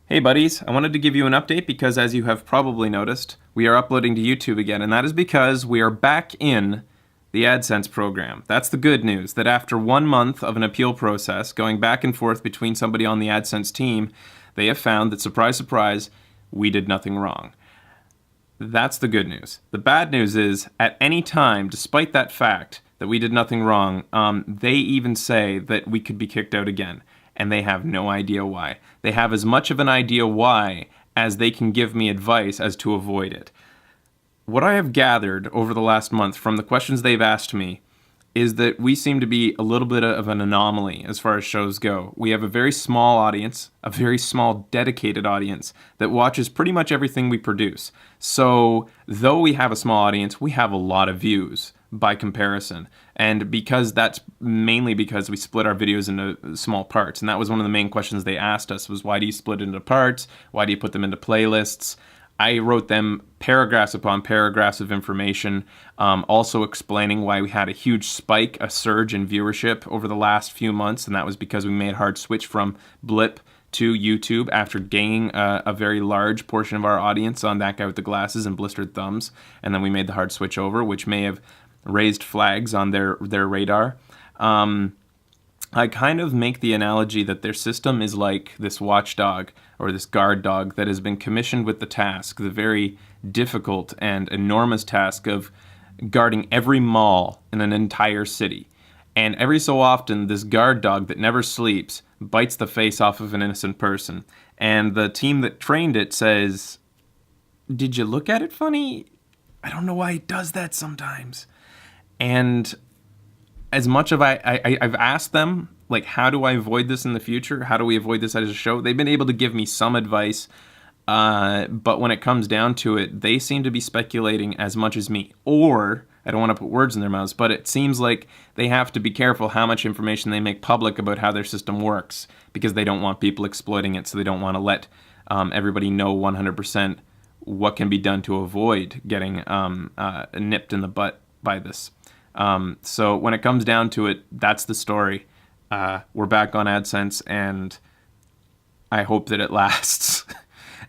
Hey buddies, I wanted to give you an update because as you have probably noticed, we are uploading to YouTube again, and that is because we are back in the Adsense program. That's the good news, that after 1 month of an appeal process, going back and forth between somebody on the Adsense team, they have found that, surprise, surprise, we did nothing wrong. That's the good news. The bad news is, at any time, despite that fact that we did nothing wrong, they even say that we could be kicked out again, and they have no idea why. They have as much of an idea why as they can give me advice as to avoid it. What I have gathered over the last month from the questions they've asked me is that we seem to be a little bit of an anomaly as far as shows go. We have a very small audience, a very small dedicated audience that watches pretty much everything we produce. So though we have a small audience, we have a lot of views by comparison. And because that's mainly because we split our videos into small parts. And that was one of the main questions they asked us was, why do you split it into parts? Why do you put them into playlists? I wrote them paragraphs upon paragraphs of information, also explaining why we had a huge spike, a surge in viewership over the last few months, and that was because we made a hard switch from Blip to YouTube after gaining a very large portion of our audience on That Guy with the Glasses and Blistered Thumbs, and then we made the hard switch over, which may have raised flags on their radar. I kind of make the analogy that their system is like this watchdog or this guard dog that has been commissioned with the task, the very difficult and enormous task of guarding every mall in an entire city. And every so often, this guard dog that never sleeps bites the face off of an innocent person. And the team that trained it says, "Did you look at it funny? I don't know why it does that sometimes." And as much of I've asked them, like, how do I avoid this in the future? How do we avoid this as a show? They've been able to give me some advice, but when it comes down to it, they seem to be speculating as much as me. Or, I don't want to put words in their mouths, but it seems like they have to be careful how much information they make public about how their system works, because they don't want people exploiting it, so they don't want to let everybody know 100% what can be done to avoid getting nipped in the butt by this. So when it comes down to it, that's the story. We're back on AdSense, and I hope that it lasts.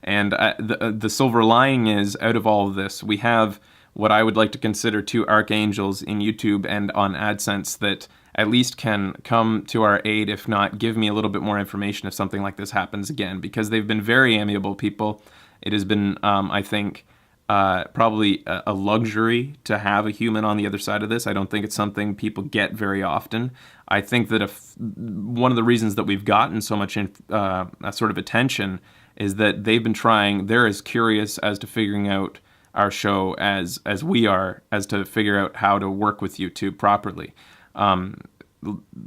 And the silver lining is, out of all of this, we have what I would like to consider two archangels in YouTube and on AdSense that at least can come to our aid, if not give me a little bit more information if something like this happens again, because they've been very amiable people. It has been, I think, probably a luxury to have a human on the other side of this. I don't think it's something people get very often. I think that one of the reasons that we've gotten so much sort of attention is that they've been trying. They're as curious as to figuring out our show as we are, as to figure out how to work with YouTube properly.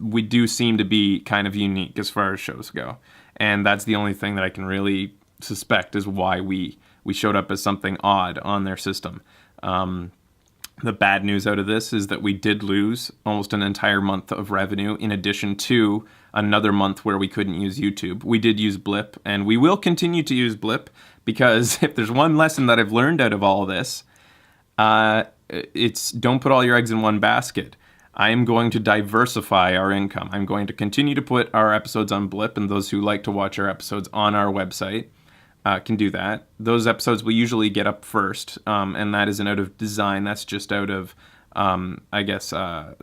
We do seem to be kind of unique as far as shows go, and that's the only thing that I can really suspect is why we showed up as something odd on their system. The bad news out of this is that we did lose almost an entire month of revenue, in addition to another month where we couldn't use YouTube. We did use Blip, and we will continue to use Blip, because if there's one lesson that I've learned out of all this, it's don't put all your eggs in one basket. I am going to diversify our income. I'm going to continue to put our episodes on Blip, and those who like to watch our episodes on our website can do that. Those episodes will usually get up first, and that isn't out of design. That's just out of, I guess,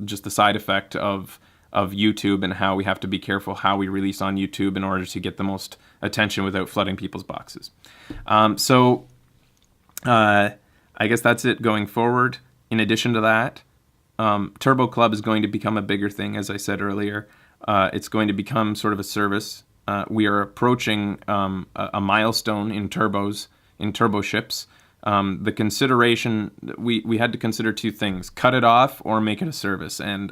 just the side effect of YouTube and how we have to be careful how we release on YouTube in order to get the most attention without flooding people's boxes. So I guess that's it going forward. In addition to that, Turbo Club is going to become a bigger thing, as I said earlier. It's going to become sort of a service. We are approaching a milestone in turbo ships. The consideration, we had to consider two things: cut it off or make it a service. And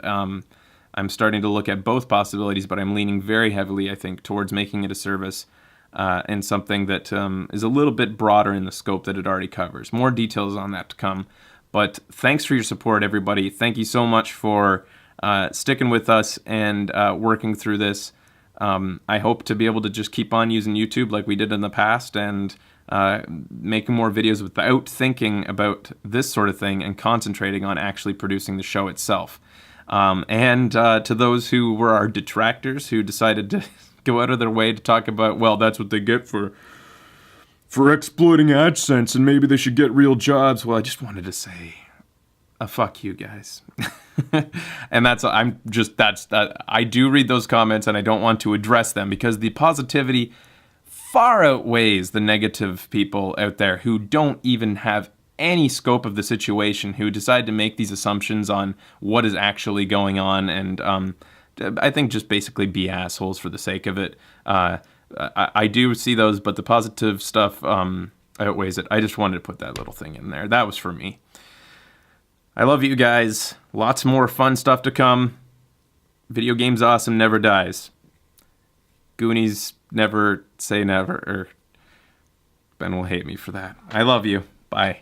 I'm starting to look at both possibilities, but I'm leaning very heavily, I think, towards making it a service, and something that is a little bit broader in the scope that it already covers. More details on that to come. But thanks for your support, everybody. Thank you so much for sticking with us and working through this. I hope to be able to just keep on using YouTube like we did in the past, and making more videos without thinking about this sort of thing and concentrating on actually producing the show itself. And to those who were our detractors, who decided to go out of their way to talk about, well, that's what they get for exploiting AdSense, and maybe they should get real jobs. Well, I just wanted to say, fuck you guys. And I do read those comments, and I don't want to address them because the positivity far outweighs the negative people out there who don't even have any scope of the situation, who decide to make these assumptions on what is actually going on, and I think just basically be assholes for the sake of it. I do see those, but the positive stuff outweighs it. I just wanted to put that little thing in there. That was for me. I love you guys. Lots more fun stuff to come. Video games awesome never dies. Goonies never say never. Ben will hate me for that. I love you. Bye.